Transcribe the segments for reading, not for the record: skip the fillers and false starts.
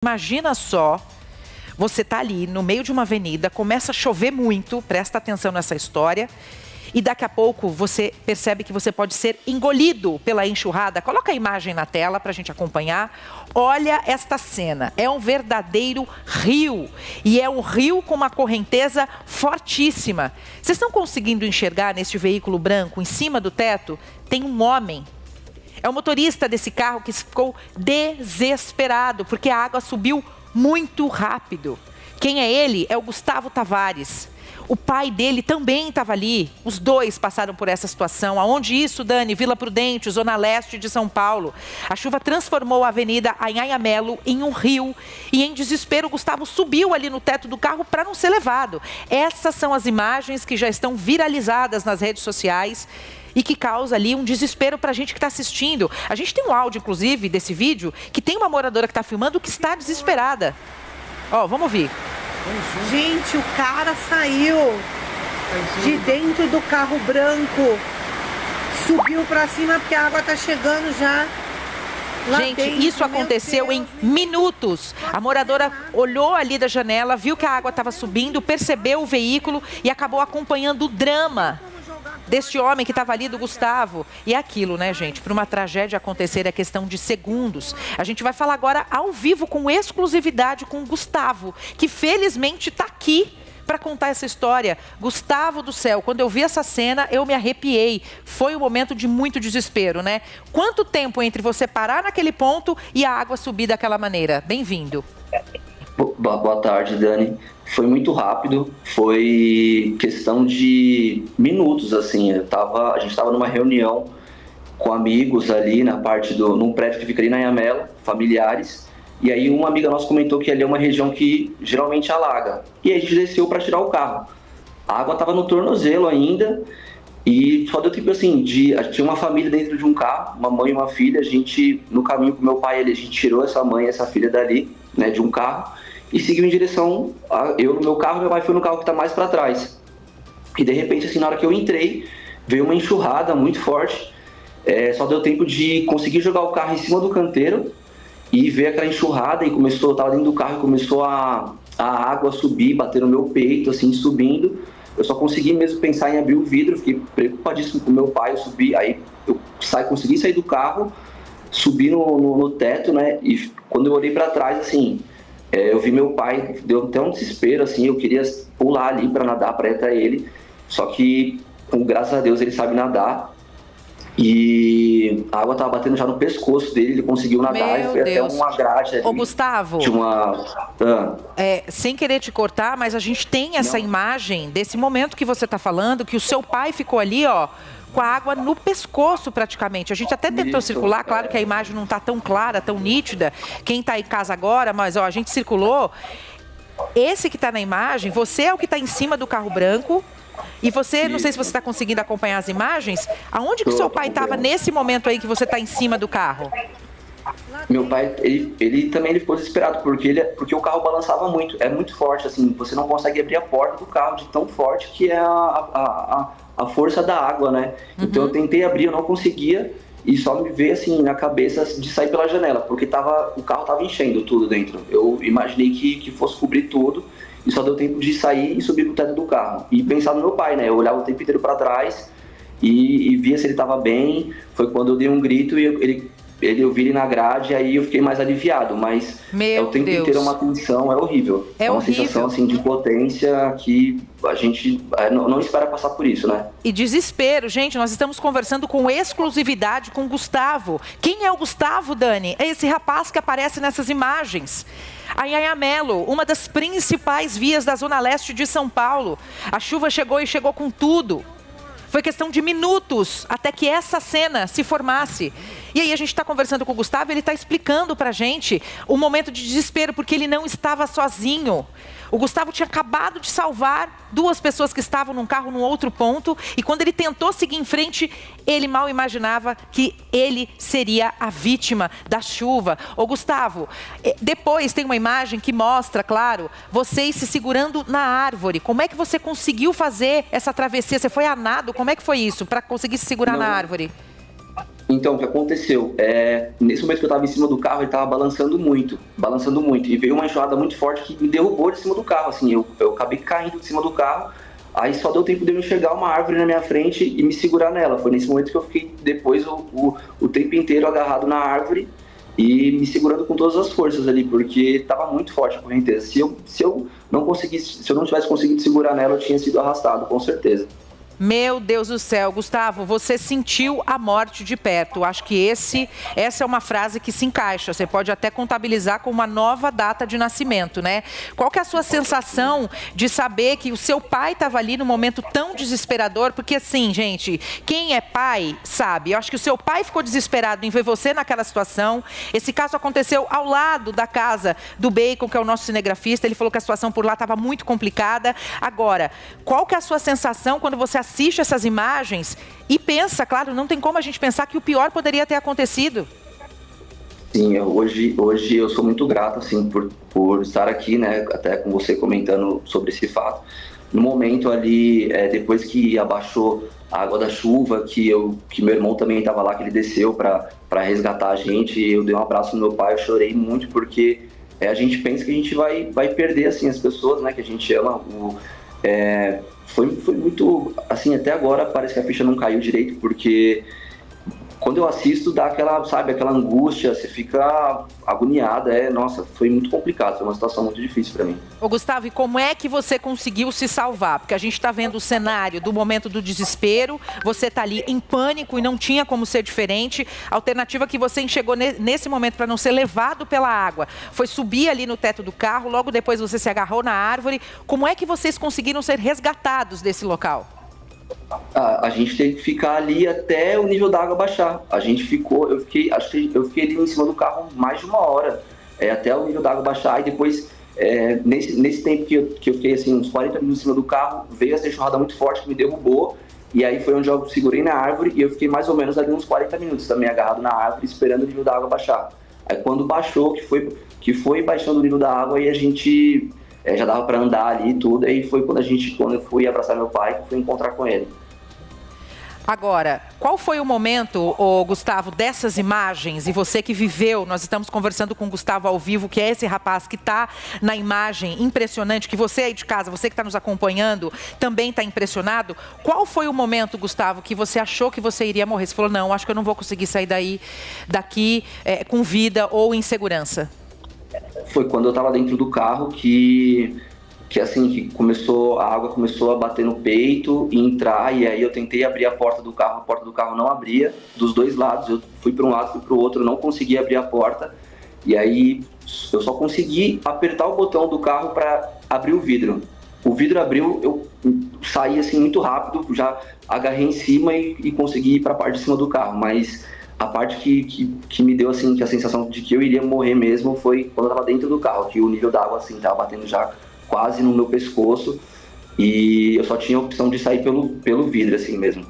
Imagina só, você tá ali no meio de uma avenida, começa a chover muito, presta atenção nessa história, e daqui a pouco você percebe que você pode ser engolido pela enxurrada. Coloca a imagem na tela para a gente acompanhar. Olha esta cena, é um verdadeiro rio, e é um rio com uma correnteza fortíssima. Vocês estão conseguindo enxergar neste veículo branco, em cima do teto, tem um homem. É o motorista desse carro que ficou desesperado, porque a água subiu muito rápido. Quem é ele? É o Gustavo Tavares. O pai dele também estava ali. Os dois passaram por essa situação. Aonde isso, Dani? Vila Prudente, zona leste de São Paulo. A chuva transformou a avenida Anhanha Melo em um rio. E em desespero, o Gustavo subiu ali no teto do carro para não ser levado. Essas são as imagens que já estão viralizadas nas redes sociais e que causa ali um desespero para a gente que está assistindo. A gente tem um áudio, inclusive, desse vídeo, que tem uma moradora que está filmando que está desesperada. Ó, vamos ouvir. Gente, o cara saiu de dentro do carro branco, subiu para cima porque a água tá chegando já. Gente, dentro, isso aconteceu em minutos. A moradora olhou ali da janela, viu que a água estava subindo, percebeu o veículo e acabou acompanhando o drama deste homem que estava ali, do Gustavo. E é aquilo, né, gente? Para uma tragédia acontecer é questão de segundos. A gente vai falar agora ao vivo, com exclusividade, com o Gustavo, que felizmente está aqui para contar essa história. Gustavo do céu, quando eu vi essa cena, eu me arrepiei. Foi um momento de muito desespero, né? Quanto tempo entre você parar naquele ponto e a água subir daquela maneira? Bem-vindo. Boa tarde, Dani. Foi muito rápido, foi questão de minutos, assim. A gente estava numa reunião com amigos ali num prédio que fica ali na Anhanha Melo, familiares, e aí uma amiga nossa comentou que ali é uma região que geralmente alaga. E aí a gente desceu para tirar o carro. A água estava no tornozelo ainda, e só deu tempo assim, tinha uma família dentro de um carro, uma mãe e uma filha. A gente, no caminho com meu pai, a gente tirou essa mãe e essa filha dali, né, de um carro, e seguiu em direção, eu no meu carro, meu pai foi no carro que está mais para trás. E de repente, assim, na hora que eu entrei, veio uma enxurrada muito forte. Só deu tempo de conseguir jogar o carro em cima do canteiro e ver aquela enxurrada, e eu estava dentro do carro e começou a água subir, bater no meu peito, assim, subindo. Eu só consegui mesmo pensar em abrir o vidro, fiquei preocupadíssimo com meu pai. Eu subi, aí eu consegui sair do carro, subi no teto, né? E quando eu olhei para trás, assim, eu vi meu pai, deu até um desespero, assim, eu queria pular ali para nadar, para ir até ele, só que, graças a Deus, ele sabe nadar, e a água estava batendo já no pescoço dele, ele conseguiu nadar, e foi até uma grade ali. Ô, Gustavo, de uma... sem querer te cortar, mas a gente tem essa imagem desse momento que você está falando, que o seu pai ficou ali, ó, com a água no pescoço praticamente. A gente até tentou circular, claro que a imagem não está tão clara, tão nítida, quem está em casa agora, mas ó, a gente circulou. Esse que está na imagem, você é o que está em cima do carro branco, e você, não sei se você está conseguindo acompanhar as imagens, aonde que o seu pai estava nesse momento aí que você está em cima do carro? Meu pai, ele também ficou desesperado, porque o carro balançava muito, é muito forte, assim, você não consegue abrir a porta do carro de tão forte que é a força da água, né? Então eu tentei abrir, eu não conseguia, e só me veio assim na cabeça de sair pela janela, porque o carro estava enchendo tudo dentro. Eu imaginei que fosse cobrir tudo, e só deu tempo de sair e subir pro teto do carro. E pensar no meu pai, né? Eu olhava o tempo inteiro para trás e via se ele estava bem. Foi quando eu dei um grito e eu vi ele na grade, aí eu fiquei mais aliviado, mas o tempo inteiro é uma tensão, é horrível. É uma sensação assim de potência que a gente não espera passar por isso, né? E desespero, gente, nós estamos conversando com exclusividade com o Gustavo. Quem é o Gustavo, Dani? É esse rapaz que aparece nessas imagens. A Anhanha Melo, uma das principais vias da zona leste de São Paulo. A chuva chegou com tudo. Foi questão de minutos até que essa cena se formasse. E aí a gente está conversando com o Gustavo, ele está explicando para a gente o momento de desespero, porque ele não estava sozinho. O Gustavo tinha acabado de salvar duas pessoas que estavam num carro num outro ponto, e quando ele tentou seguir em frente, ele mal imaginava que ele seria a vítima da chuva. Ô, Gustavo, depois tem uma imagem que mostra, claro, vocês se segurando na árvore. Como é que você conseguiu fazer essa travessia? Você foi a nado? Como é que foi isso, para conseguir se segurar na árvore? Então, o que aconteceu? Nesse momento que eu estava em cima do carro, ele estava balançando muito. E veio uma enxurrada muito forte que me derrubou de cima do carro, assim. Eu acabei caindo de cima do carro, aí só deu tempo de eu enxergar uma árvore na minha frente e me segurar nela. Foi nesse momento que eu fiquei depois o tempo inteiro agarrado na árvore e me segurando com todas as forças ali, porque estava muito forte a correnteza. Se eu não tivesse conseguido segurar nela, eu tinha sido arrastado, com certeza. Meu Deus do céu, Gustavo, você sentiu a morte de perto. Acho que essa é uma frase que se encaixa. Você pode até contabilizar com uma nova data de nascimento, né? Qual que é a sua sensação de saber que o seu pai estava ali num momento tão desesperador? Porque assim, gente, quem é pai sabe. Eu acho que o seu pai ficou desesperado em ver você naquela situação. Esse caso aconteceu ao lado da casa do Bacon, que é o nosso cinegrafista. Ele falou que a situação por lá estava muito complicada. Agora, qual que é a sua sensação quando você assiste essas imagens e pensa, claro, não tem como a gente pensar que o pior poderia ter acontecido? Sim, hoje eu sou muito grato, assim, por estar aqui, né, até com você comentando sobre esse fato. No momento ali, depois que abaixou a água da chuva, que meu irmão também estava lá, que ele desceu para resgatar a gente, eu dei um abraço no meu pai, eu chorei muito, porque a gente pensa que a gente vai perder, assim, as pessoas, né, que a gente ama. Foi muito, assim, até agora parece que a ficha não caiu direito, porque quando eu assisto dá aquela, sabe, aquela angústia, você fica agoniada, nossa, foi muito complicado, foi uma situação muito difícil para mim. Ô Gustavo, e como é que você conseguiu se salvar? Porque a gente está vendo o cenário do momento do desespero, você está ali em pânico e não tinha como ser diferente. A alternativa que você enxergou nesse momento para não ser levado pela água foi subir ali no teto do carro, logo depois você se agarrou na árvore. Como é que vocês conseguiram ser resgatados desse local? A gente teve que ficar ali até o nível da água baixar. Eu fiquei ali em cima do carro mais de uma hora, até o nível da água baixar. E depois, nesse tempo que eu fiquei assim, uns 40 minutos em cima do carro, veio essa enxurrada muito forte que me derrubou. E aí foi onde eu segurei na árvore e eu fiquei mais ou menos ali uns 40 minutos também agarrado na árvore, esperando o nível da água baixar. Aí quando baixou, que foi baixando o nível da água, e a gente já dava para andar ali e tudo. Aí foi quando eu fui abraçar meu pai, que fui encontrar com ele. Agora, qual foi o momento, Gustavo, dessas imagens? E você que viveu, nós estamos conversando com o Gustavo ao vivo, que é esse rapaz que está na imagem impressionante, que você aí de casa, você que está nos acompanhando, também está impressionado. Qual foi o momento, Gustavo, que você achou que você iria morrer? Você falou, não, acho que eu não vou conseguir sair daqui com vida ou em segurança. Foi quando eu estava dentro do carro que a água começou a bater no peito e entrar, e aí eu tentei abrir a porta do carro não abria, dos dois lados, eu fui para um lado, fui para o outro, não consegui abrir a porta, e aí eu só consegui apertar o botão do carro para abrir o vidro. O vidro abriu, eu saí assim muito rápido, já agarrei em cima e consegui ir para a parte de cima do carro, mas a parte que me deu assim, que a sensação de que eu iria morrer mesmo foi quando eu estava dentro do carro, que o nível da água assim estava batendo já quase no meu pescoço, e eu só tinha a opção de sair pelo vidro, assim mesmo.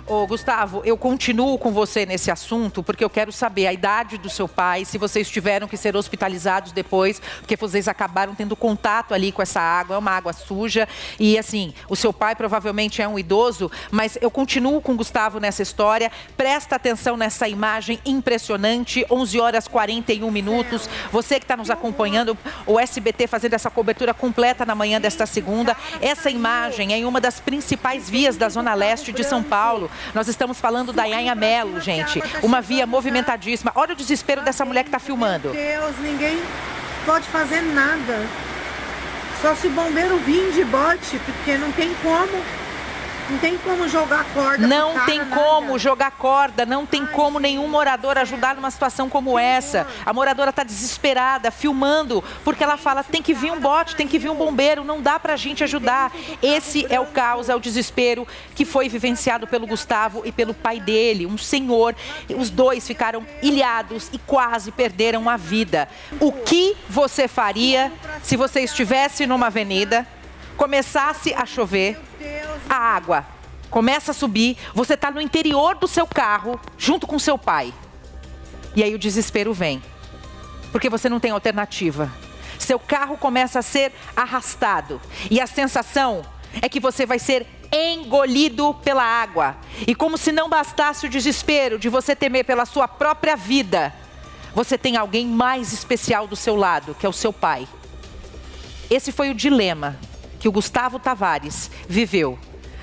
Ô, Gustavo, eu continuo com você nesse assunto, porque eu quero saber a idade do seu pai, se vocês tiveram que ser hospitalizados depois, porque vocês acabaram tendo contato ali com essa água, é uma água suja, e assim, o seu pai provavelmente é um idoso, mas eu continuo com o Gustavo nessa história. Presta atenção nessa imagem impressionante, 11 horas 41 minutos, você que está nos acompanhando, o SBT fazendo essa cobertura completa na manhã desta segunda. Essa imagem é em uma das principais vias da Zona Leste de São Paulo. Nós estamos falando da Anhanguera, gente. Uma via movimentadíssima. Olha o desespero dessa mulher que está filmando. Meu Deus, ninguém pode fazer nada. Só se o bombeiro vir de bote, porque não tem como. Não tem como jogar corda. Não tem como jogar corda, não tem como nenhum morador ajudar numa situação como essa. A moradora está desesperada, filmando, porque ela fala, tem que vir um bote, tem que vir um bombeiro, não dá pra gente ajudar. Esse é o caos, é o desespero que foi vivenciado pelo Gustavo e pelo pai dele, um senhor. Os dois ficaram ilhados e quase perderam a vida. O que você faria se você estivesse numa avenida, começasse a chover, a água começa a subir, você está no interior do seu carro, junto com seu pai. E aí o desespero vem, porque você não tem alternativa. Seu carro começa a ser arrastado, e a sensação é que você vai ser engolido pela água. E como se não bastasse o desespero de você temer pela sua própria vida, você tem alguém mais especial do seu lado, que é o seu pai. Esse foi o dilema que o Gustavo Tavares viveu.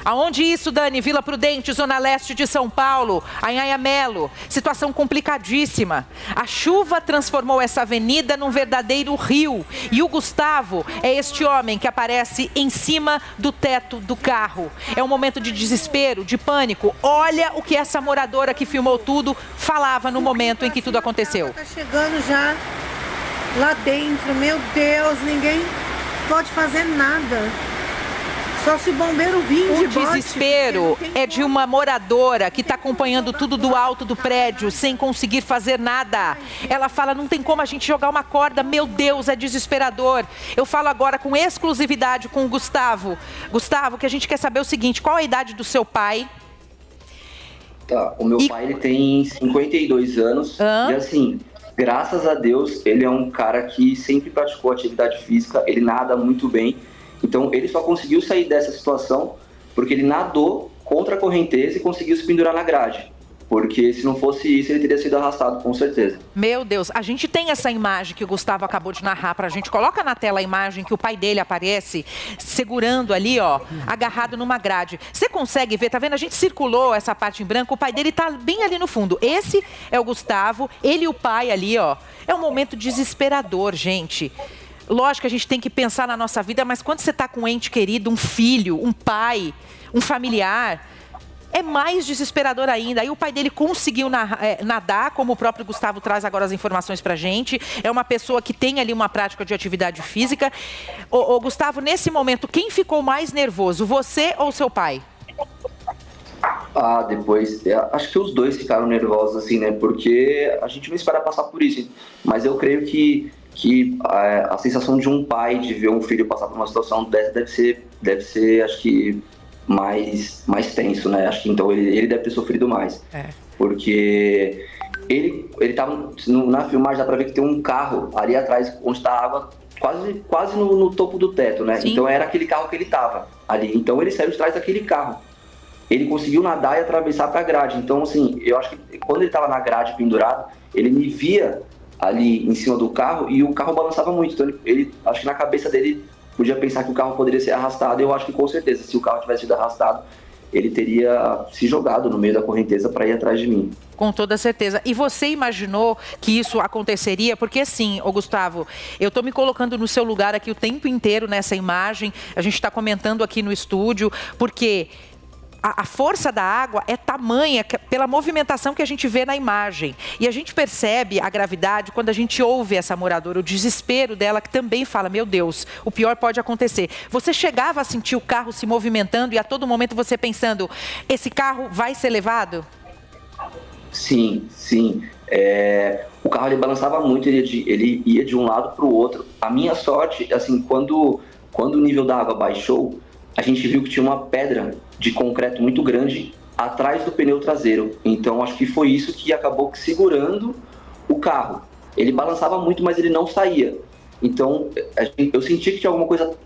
Aonde isso, Dani? Vila Prudente, Zona Leste de São Paulo, Anhanha-Melo. Situação complicadíssima. A chuva transformou essa avenida num verdadeiro rio. E o Gustavo é este homem que aparece em cima do teto do carro. É um momento de desespero, de pânico. Olha o que essa moradora que filmou tudo falava no momento em que tudo aconteceu. Tá chegando já lá dentro. Meu Deus, ninguém pode fazer nada. Só se o bombeiro vir de bote. O desespero é de uma moradora que está acompanhando tudo do alto do prédio, sem conseguir fazer nada. Ela fala, não tem como a gente jogar uma corda. Meu Deus, é desesperador. Eu falo agora com exclusividade com o Gustavo. Gustavo, que a gente quer saber o seguinte, qual a idade do seu pai? Tá, o meu pai, ele tem 52 anos. E assim, graças a Deus, ele é um cara que sempre praticou atividade física, ele nada muito bem. Então, ele só conseguiu sair dessa situação porque ele nadou contra a correnteza e conseguiu se pendurar na grade. Porque se não fosse isso, ele teria sido arrastado, com certeza. Meu Deus, a gente tem essa imagem que o Gustavo acabou de narrar pra gente. Coloca na tela a imagem que o pai dele aparece segurando ali, ó, agarrado numa grade. Você consegue ver, tá vendo? A gente circulou essa parte em branco, o pai dele tá bem ali no fundo. Esse é o Gustavo, ele e o pai ali, ó. É um momento desesperador, gente. Lógico que a gente tem que pensar na nossa vida, mas quando você está com um ente querido, um filho, um pai, um familiar, é mais desesperador ainda. Aí o pai dele conseguiu nadar, como o próprio Gustavo traz agora as informações pra gente. É uma pessoa que tem ali uma prática de atividade física. Ô, Gustavo, nesse momento, quem ficou mais nervoso, você ou seu pai? Depois, acho que os dois ficaram nervosos, assim, né? Porque a gente não espera passar por isso. Mas eu creio que a sensação de um pai de ver um filho passar por uma situação dessa deve ser acho que, mais tenso, né? Acho que então ele deve ter sofrido mais. Porque ele tava, na filmagem dá pra ver que tem um carro ali atrás, onde tá a água, quase no topo do teto, né? Sim. Então era aquele carro que ele tava ali. Então ele saiu de trás daquele carro. Ele conseguiu nadar e atravessar pra grade. Então, assim, eu acho que quando ele tava na grade pendurado, ele me via ali em cima do carro e o carro balançava muito. Então ele acho que na cabeça dele podia pensar que o carro poderia ser arrastado. Eu acho que com certeza, se o carro tivesse sido arrastado, ele teria se jogado no meio da correnteza para ir atrás de mim. Com toda certeza. E você imaginou que isso aconteceria? Porque assim, ô Gustavo, eu tô me colocando no seu lugar aqui o tempo inteiro nessa imagem. A gente está comentando aqui no estúdio, porque a força da água é tamanha pela movimentação que a gente vê na imagem. E a gente percebe a gravidade quando a gente ouve essa moradora, o desespero dela, que também fala, meu Deus, o pior pode acontecer. Você chegava a sentir o carro se movimentando e a todo momento você pensando, esse carro vai ser levado? Sim. O carro ele balançava muito, ele ia de um lado para o outro. A minha sorte, assim, quando o nível da água baixou, a gente viu que tinha uma pedra de concreto muito grande atrás do pneu traseiro. Então, acho que foi isso que acabou segurando o carro. Ele balançava muito, mas ele não saía. Então, eu senti que tinha alguma coisa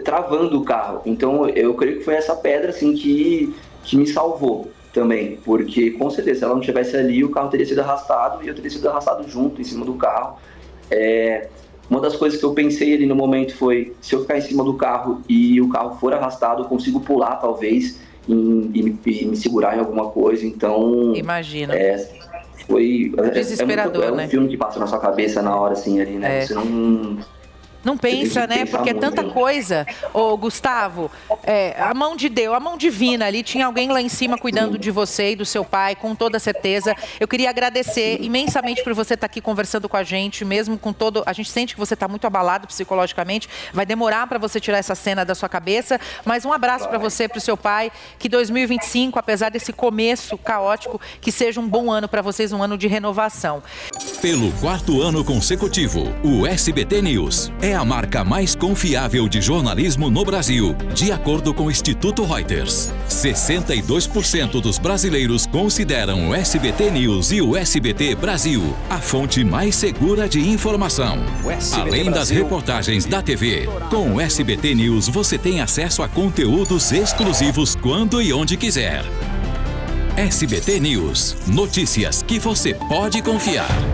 travando o carro. Então, eu creio que foi essa pedra, assim, que me salvou também. Porque, com certeza, se ela não estivesse ali, o carro teria sido arrastado e eu teria sido arrastado junto, em cima do carro. Uma das coisas que eu pensei ali no momento foi, se eu ficar em cima do carro e o carro for arrastado, eu consigo pular, talvez, e me segurar em alguma coisa. Então, imagina. Foi desesperador, né? É um filme que passa na sua cabeça na hora, assim, ali, né? Você não pensa, né? Porque é tanta coisa. Ô, Gustavo, a mão de Deus, a mão divina ali, tinha alguém lá em cima cuidando de você e do seu pai, com toda certeza. Eu queria agradecer imensamente por você estar aqui conversando com a gente, mesmo com todo... A gente sente que você está muito abalado psicologicamente, vai demorar para você tirar essa cena da sua cabeça, mas um abraço para você, para o seu pai, que 2025, apesar desse começo caótico, que seja um bom ano para vocês, um ano de renovação. Pelo 4º ano consecutivo, o SBT News é é a marca mais confiável de jornalismo no Brasil, de acordo com o Instituto Reuters. 62% dos brasileiros consideram o SBT News e o SBT Brasil a fonte mais segura de informação. Além das reportagens da TV, com o SBT News você tem acesso a conteúdos exclusivos quando e onde quiser. SBT News. Notícias que você pode confiar.